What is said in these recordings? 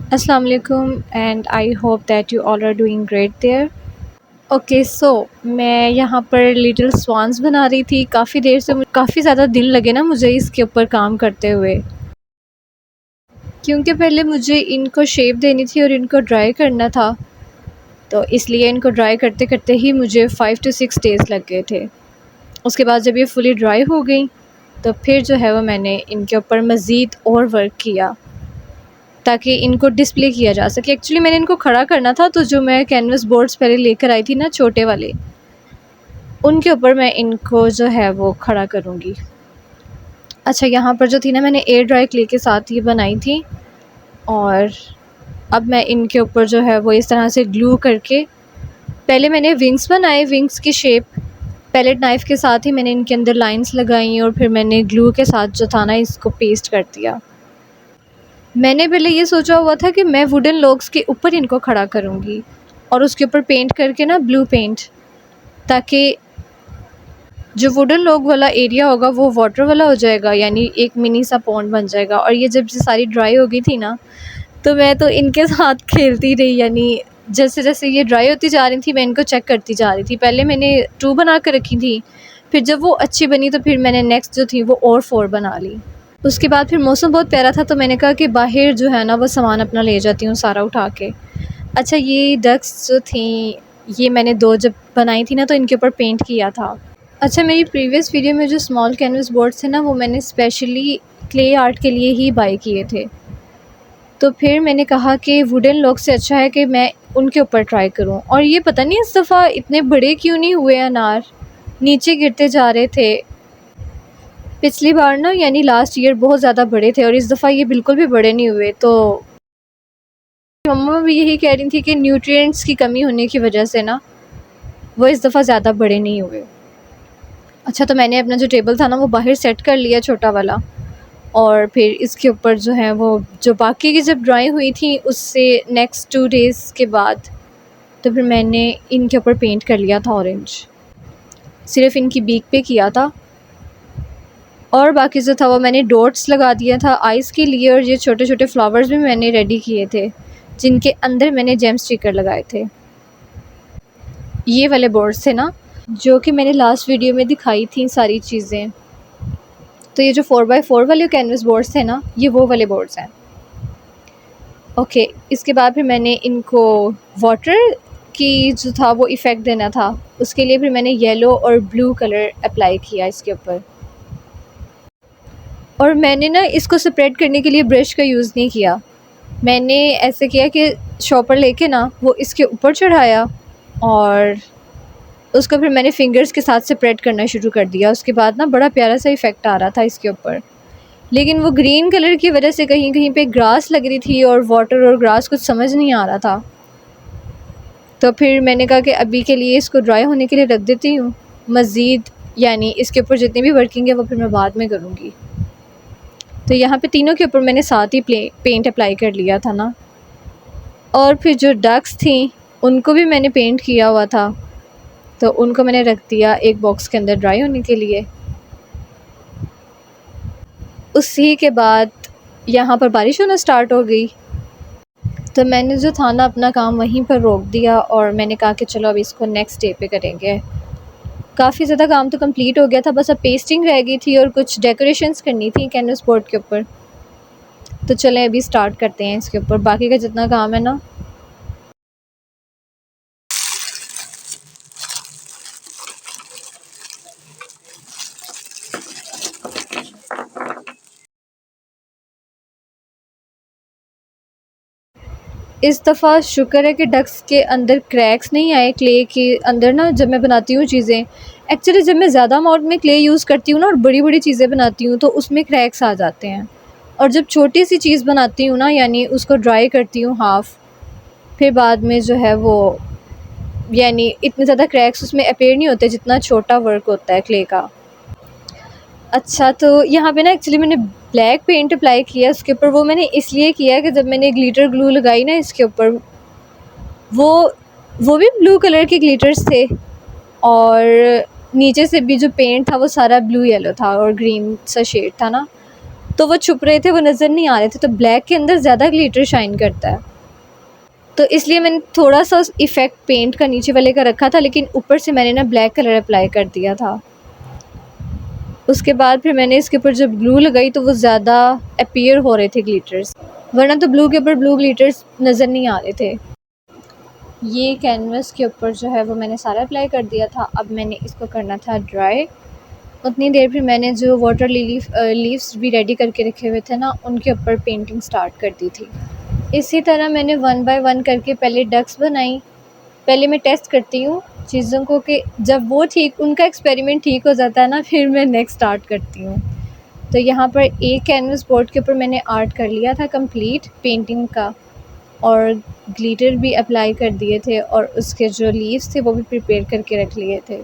Assalamu alaikum and I hope that you all are doing great there. Okay so मैं यहाँ पर little swans बना रही थी। काफ़ी देर से काफ़ी ज़्यादा दिन लगे ना मुझे इसके ऊपर काम करते हुए, क्योंकि पहले मुझे इनको शेप देनी थी और इनको ड्राई करना था। तो इसलिए इनको ड्राई करते करते ही मुझे 5 to 6 डेज़ लग गए थे। उसके बाद जब ये फुली ड्राई हो गई तो फिर जो है वो मैंने इनके ऊपर मज़ीद और वर्क किया ताकि इनको डिस्प्ले किया जा सके। एक्चुअली मैंने इनको खड़ा करना था, तो जो मैं कैनवस बोर्ड्स पहले लेकर आई थी ना छोटे वाले, उनके ऊपर मैं इनको जो है वो खड़ा करूँगी। अच्छा, यहाँ पर जो थी ना मैंने एयर ड्राई क्ले के साथ ये बनाई थी और अब मैं इनके ऊपर जो है वो इस तरह से ग्लू करके पहले मैंने विंग्स बनाए, विंग्स की शेप पैलेट नाइफ़ के साथ ही मैंने इनके अंदर लाइंस लगाई और फिर मैंने ग्लू के साथ जो था ना इसको पेस्ट कर दिया। मैंने पहले ये सोचा हुआ था कि मैं वुडन लॉग्स के ऊपर इनको खड़ा करूँगी और उसके ऊपर पेंट करके ना ब्लू पेंट, ताकि जो वुडन लॉग वाला एरिया होगा वो वाटर वाला हो जाएगा, यानी एक मिनी सा पॉन्ड बन जाएगा। और ये जब से सारी ड्राई हो गई थी ना तो मैं तो इनके साथ खेलती रही, यानी जैसे जैसे ये ड्राई होती जा रही थी मैं इनको चेक करती जा रही थी। पहले मैंने 2 बना कर रखी थी, फिर जब वो अच्छी बनी तो फिर मैंने नेक्स्ट जो थी वो और 4 बना ली। उसके बाद फिर मौसम बहुत प्यारा था तो मैंने कहा कि बाहर जो है ना वो सामान अपना ले जाती हूँ सारा उठा के। अच्छा, ये डक्स जो थी ये मैंने 2 जब बनाई थी ना तो इनके ऊपर पेंट किया था। अच्छा, मेरी प्रीवियस वीडियो में जो स्मॉल कैनवस बोर्ड्स थे ना वो मैंने स्पेशली क्ले आर्ट के लिए ही बाय किए थे। तो फिर मैंने कहा कि वुडन लॉग से अच्छा है कि मैं उनके ऊपर ट्राई करूं। और ये पता नहीं इस दफ़ा इतने बड़े क्यों नहीं हुए अनार, नीचे गिरते जा रहे थे। पिछली बार ना यानी लास्ट ईयर बहुत ज़्यादा बड़े थे और इस दफ़ा ये बिल्कुल भी बड़े नहीं हुए। तो मम्मा भी यही कह रही थी कि न्यूट्रिएंट्स की कमी होने की वजह से ना वो इस दफ़ा ज़्यादा बड़े नहीं हुए। अच्छा, तो मैंने अपना जो टेबल था ना वो बाहर सेट कर लिया छोटा वाला, और फिर इसके ऊपर जो है वो जो बाकी की जब ड्राइंग हुई थी उससे नेक्स्ट 2 डेज़ के बाद तो फिर मैंने इनके ऊपर पेंट कर लिया था ऑरेंज, सिर्फ इनकी बीक पे किया था और बाकी जो था वो मैंने डॉट्स लगा दिया था आइज़ के लिए। और ये छोटे छोटे फ्लावर्स भी मैंने रेडी किए थे जिनके अंदर मैंने जेम स्टिकर लगाए थे। ये वाले बोर्ड्स थे ना जो कि मैंने लास्ट वीडियो में दिखाई थी सारी चीज़ें। तो ये जो 4x4 वाले कैनवस बोर्ड्स थे ना ये वो वाले बोर्ड्स हैं। ओके, इसके बाद फिर मैंने इनको वाटर की जो था वो इफ़ेक्ट देना था, उसके लिए फिर मैंने येलो और ब्लू कलर अप्लाई किया इसके ऊपर। और मैंने ना इसको स्प्रेड करने के लिए ब्रश का यूज़ नहीं किया, मैंने ऐसे किया कि शॉपर लेके ना वो इसके ऊपर चढ़ाया और उसको फिर मैंने फिंगर्स के साथ स्प्रेड करना शुरू कर दिया। उसके बाद ना बड़ा प्यारा सा इफ़ेक्ट आ रहा था इसके ऊपर, लेकिन वो ग्रीन कलर की वजह से कहीं कहीं पे ग्रास लग रही थी और वाटर और ग्रास कुछ समझ नहीं आ रहा था। तो फिर मैंने कहा कि अभी के लिए इसको ड्राई होने के लिए रख देती हूँ, मज़ीद यानी इसके ऊपर जितनी भी वर्किंग है वो फिर मैं बाद में करूँगी। तो यहाँ पे तीनों के ऊपर मैंने साथ ही पेंट अप्लाई कर लिया था ना। और फिर जो डक्स थी उनको भी मैंने पेंट किया हुआ था, तो उनको मैंने रख दिया एक बॉक्स के अंदर ड्राई होने के लिए। उसी के बाद यहाँ पर बारिश होना स्टार्ट हो गई, तो मैंने जो था ना अपना काम वहीं पर रोक दिया और मैंने कहा कि चलो अब इसको नेक्स्ट डे पे करेंगे। काफ़ी ज़्यादा काम तो कंप्लीट हो गया था, बस अब पेस्टिंग रह गई थी और कुछ डेकोरेशंस करनी थी कैनवस बोर्ड के ऊपर। तो चलें अभी स्टार्ट करते हैं इसके ऊपर बाकी का जितना काम है ना। इस दफ़ा शुक्र है कि डक्स के अंदर क्रैक्स नहीं आए क्ले के अंदर ना जब मैं बनाती हूँ चीज़ें। एक्चुअली जब मैं ज़्यादा अमाउंट में क्ले यूज़ करती हूँ ना और बड़ी बड़ी चीज़ें बनाती हूँ तो उसमें क्रैक्स आ जाते हैं, और जब छोटी सी चीज़ बनाती हूँ ना यानी उसको ड्राई करती हूँ हाफ़, फिर बाद में जो है वो यानी इतने ज़्यादा क्रैक्स उसमें अपीयर नहीं होते जितना छोटा वर्क होता है क्ले का। अच्छा, तो यहाँ पे ना एक्चुअली मैंने ब्लैक पेंट अप्लाई किया उसके ऊपर। वो मैंने इसलिए किया कि जब मैंने ग्लिटर ग्लू लगाई ना इसके ऊपर वो वो भी ब्लू कलर के ग्लिटर्स थे और नीचे से भी जो पेंट था वो सारा ब्लू येलो था और ग्रीन सा शेड था ना। तो वो छुप रहे थे, वो नज़र नहीं आ रहे थे। तो ब्लैक के अंदर ज़्यादा ग्लिटर शाइन करता है, तो इसलिए मैंने थोड़ा सा इफ़ेक्ट पेंट का नीचे वाले का रखा था, लेकिन ऊपर से मैंने ना ब्लैक कलर अप्लाई कर दिया था। उसके बाद फिर मैंने इसके ऊपर जब ग्लू लगाई तो वो ज़्यादा अपीयर हो रहे थे ग्लिटर्स, वरना तो ब्लू के ऊपर ब्लू ग्लिटर्स नज़र नहीं आ रहे थे। ये कैनवस के ऊपर जो है वो मैंने सारा अप्लाई कर दिया था। अब मैंने इसको करना था ड्राई। उतनी देर फिर मैंने जो वाटर लिली लीव्स भी रेडी करके रखे हुए थे ना, उनके ऊपर पेंटिंग स्टार्ट कर दी थी। इसी तरह मैंने वन बाय वन करके पहले डक्स बनाई। पहले मैं टेस्ट करती हूँ चीज़ों को कि जब वो ठीक, उनका एक्सपेरिमेंट ठीक हो जाता है ना, फिर मैं नेक्स्ट स्टार्ट करती हूँ। तो यहाँ पर एक कैनवस बोर्ड के ऊपर मैंने आर्ट कर लिया था कंप्लीट पेंटिंग का, और ग्लिटर भी अप्लाई कर दिए थे, और उसके जो लीव्स थे वो भी प्रिपेयर करके रख लिए थे।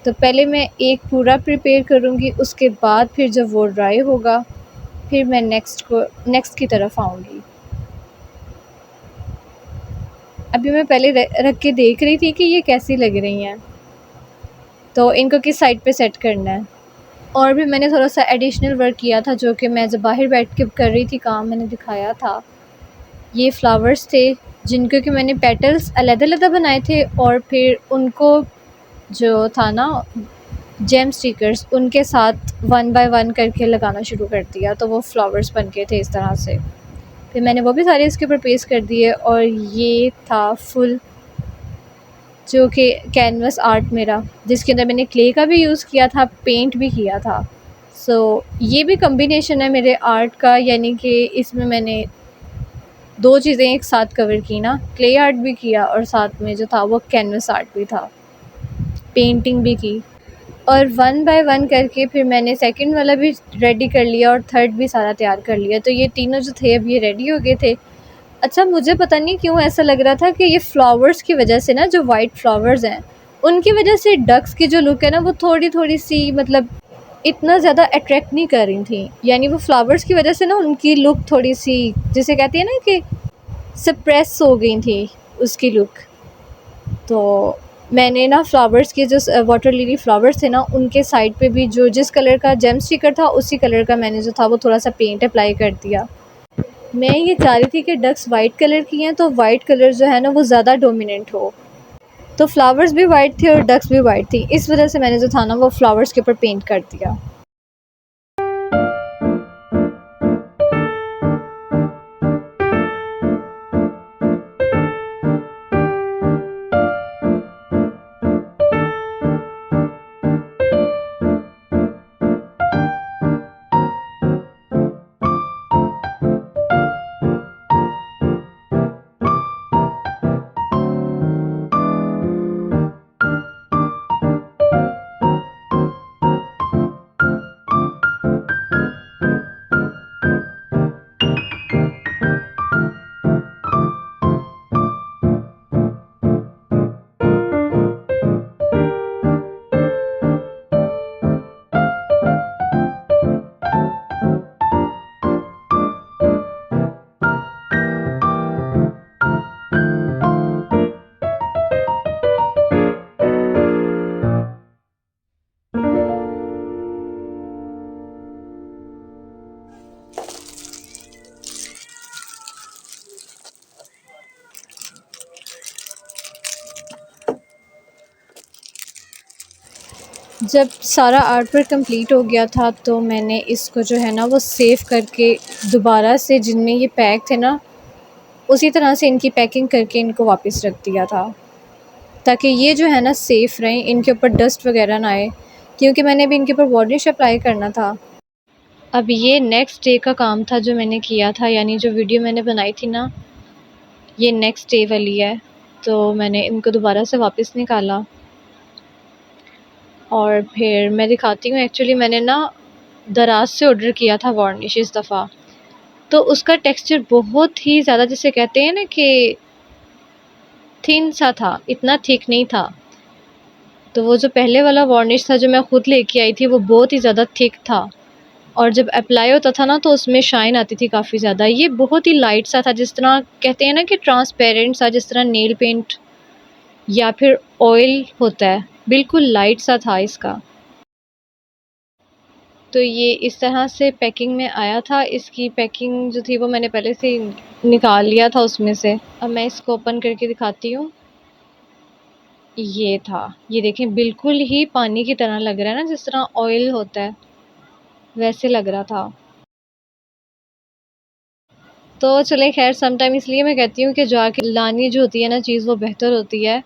तो पहले मैं एक पूरा प्रिपेयर करूँगी, उसके बाद फिर जब वो ड्राई होगा फिर मैं नेक्स्ट की तरफ आऊँगी। अभी मैं पहले रख के देख रही थी कि ये कैसी लग रही हैं, तो इनको किस साइड पे सेट करना है। और भी मैंने थोड़ा सा एडिशनल वर्क किया था, जो कि मैं जब बाहर बैठ के कर रही थी काम, मैंने दिखाया था। ये फ्लावर्स थे जिनको कि मैंने पेटल्स अलग-अलग बनाए थे, और फिर उनको जो था ना जेम स्टिकर्स, उनके साथ वन बाय वन करके लगाना शुरू कर दिया, तो वो फ्लावर्स बन गए थे इस तरह से। फिर मैंने वो भी सारे इसके ऊपर पेस्ट कर दिए, और ये था फुल जो कि कैनवस आर्ट मेरा, जिसके अंदर मैंने क्ले का भी यूज़ किया था, पेंट भी किया था। ये भी कॉम्बिनेशन है मेरे आर्ट का, यानी कि इसमें मैंने 2 चीज़ें एक साथ कवर की ना, क्ले आर्ट भी किया और साथ में जो था वो कैनवस आर्ट भी था, पेंटिंग भी की। और वन बाय वन करके फिर मैंने सेकंड वाला भी रेडी कर लिया और थर्ड भी सारा तैयार कर लिया। तो ये तीनों जो थे अब ये रेडी हो गए थे। अच्छा, मुझे पता नहीं क्यों ऐसा लग रहा था कि ये फ्लावर्स की वजह से ना, जो वाइट फ्लावर्स हैं उनकी वजह से डक्स की जो लुक है ना, वो थोड़ी सी मतलब इतना ज़्यादा अट्रैक्ट नहीं कर रही थी। यानी वो फ्लावर्स की वजह से ना उनकी लुक थोड़ी सी, जिसे कहती है ना कि सप्रेस हो गई थी उसकी लुक। तो मैंने ना फ्लावर्स के जो वाटर लिली फ्लावर्स थे ना, उनके साइड पे भी जो जिस कलर का जेम स्टिकर था उसी कलर का मैंने जो था वो थोड़ा सा पेंट अप्लाई कर दिया। मैं ये चाह रही थी कि डक्स वाइट कलर की हैं, तो वाइट कलर जो है ना वो ज़्यादा डोमिनेंट हो। तो फ्लावर्स भी वाइट थे और डक्स भी वाइट थी, इस वजह से मैंने जो था ना वो फ्लावर्स के ऊपर पेंट कर दिया। जब सारा आर्ट वर्क कंप्लीट हो गया था तो मैंने इसको जो है ना वो सेव करके दोबारा से, जिनमें ये पैक थे ना उसी तरह से इनकी पैकिंग करके इनको वापस रख दिया था, ताकि ये जो है ना सेफ़ रहें, इनके ऊपर डस्ट वगैरह ना आए, क्योंकि मैंने भी इनके ऊपर वार्निश अप्लाई करना था। अब ये नेक्स्ट डे का काम था जो मैंने किया था, यानी जो वीडियो मैंने बनाई थी ना, ये नेक्स्ट डे वाली है। तो मैंने इनको दोबारा से वापस निकाला और फिर मैं दिखाती हूँ। एक्चुअली मैंने ना दराज से ऑर्डर किया था वार्निश इस दफ़ा, तो उसका टेक्सचर बहुत ही ज़्यादा, जिसे कहते हैं ना कि थिन सा था, इतना थिक नहीं था। तो वो जो पहले वाला वार्निश था जो मैं ख़ुद लेके आई थी, वो बहुत ही ज़्यादा थिक था, और जब अप्लाई होता था ना तो उसमें शाइन आती थी काफ़ी ज़्यादा। ये बहुत ही लाइट सा था, जिस तरह कहते हैं ना कि ट्रांसपेरेंट सा, जिस तरह नेल पेंट या फिर ऑयल होता है, बिल्कुल लाइट सा था इसका। तो ये इस तरह से पैकिंग में आया था। इसकी पैकिंग जो थी वो मैंने पहले से निकाल लिया था उसमें से। अब मैं इसको ओपन करके दिखाती हूँ। ये था, ये देखें बिल्कुल ही पानी की तरह लग रहा है ना, जिस तरह ऑयल होता है वैसे लग रहा था। तो चले खैर, सम टाइम इसलिए मैं कहती हूँ कि जाके लानी जो होती है ना चीज़ वो बेहतर होती है।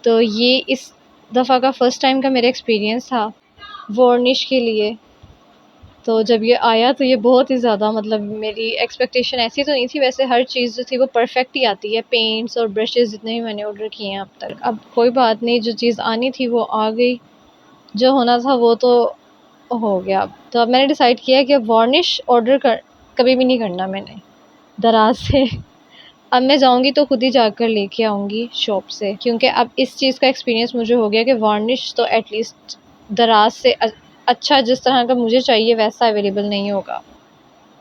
तो ये इस दफ़ा का फ़र्स्ट टाइम का मेरा एक्सपीरियंस था वार्निश के लिए। तो जब ये आया तो ये बहुत ही ज़्यादा, मतलब मेरी एक्सपेक्टेशन ऐसी तो नहीं थी। वैसे हर चीज़ जो थी वो परफेक्ट ही आती है, पेंट्स और ब्रशेज़ जितने भी मैंने ऑर्डर किए हैं अब तक। अब कोई बात नहीं, जो चीज़ आनी थी वो आ गई, जो होना था वो तो हो गया। तो अब मैंने डिसाइड किया कि वार्निश ऑर्डर कर कभी भी नहीं करना मैंने दराज से। अब मैं जाऊँगी तो खुद ही जाकर लेके आऊँगी शॉप से, क्योंकि अब इस चीज़ का एक्सपीरियंस मुझे हो गया कि वार्निश तो एटलीस्ट दराज से अच्छा जिस तरह का मुझे चाहिए वैसा अवेलेबल नहीं होगा।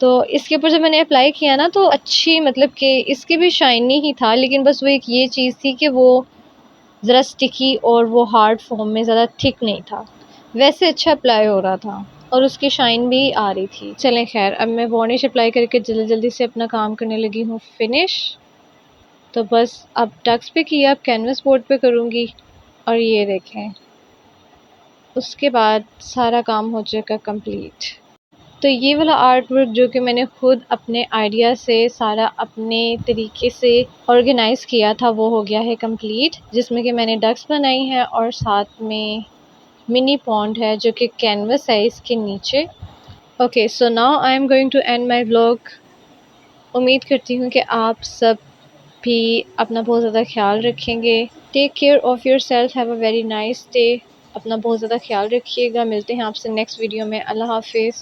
तो इसके ऊपर जब मैंने अप्लाई किया ना तो अच्छी, मतलब कि इसकी भी शाइनी ही था, लेकिन बस वो एक ये चीज़ थी कि वो ज़रा स्टिकी और वो हार्ड फॉर्म में ज़्यादा थिक नहीं था। वैसे अच्छा अप्लाई हो रहा था और उसकी शाइन भी आ रही थी। चलें खैर, अब मैं वार्निश अप्लाई करके जल्दी जल्दी से अपना काम करने लगी हूँ फिनिश। तो बस अब टक्स पे किया, अब कैनवस बोर्ड पे करूँगी और ये देखें उसके बाद सारा काम हो जाएगा कंप्लीट। तो ये वाला आर्ट वर्क जो कि मैंने खुद अपने आइडिया से सारा अपने तरीके से ऑर्गेनाइज़ किया था वो हो गया है कंप्लीट, जिसमें कि मैंने डक्स बनाई हैं और साथ में मिनी पॉन्ड है जो कि कैनवस है इसके नीचे। Okay, so now I am going to end my vlog. उम्मीद करती हूँ कि आप सब भी अपना बहुत ज़्यादा ख्याल रखेंगे। Take care of yourself, have a very nice day. अपना बहुत ज़्यादा ख्याल रखिएगा। मिलते हैं आपसे नेक्स्ट वीडियो में। अल्लाह हाफिज़।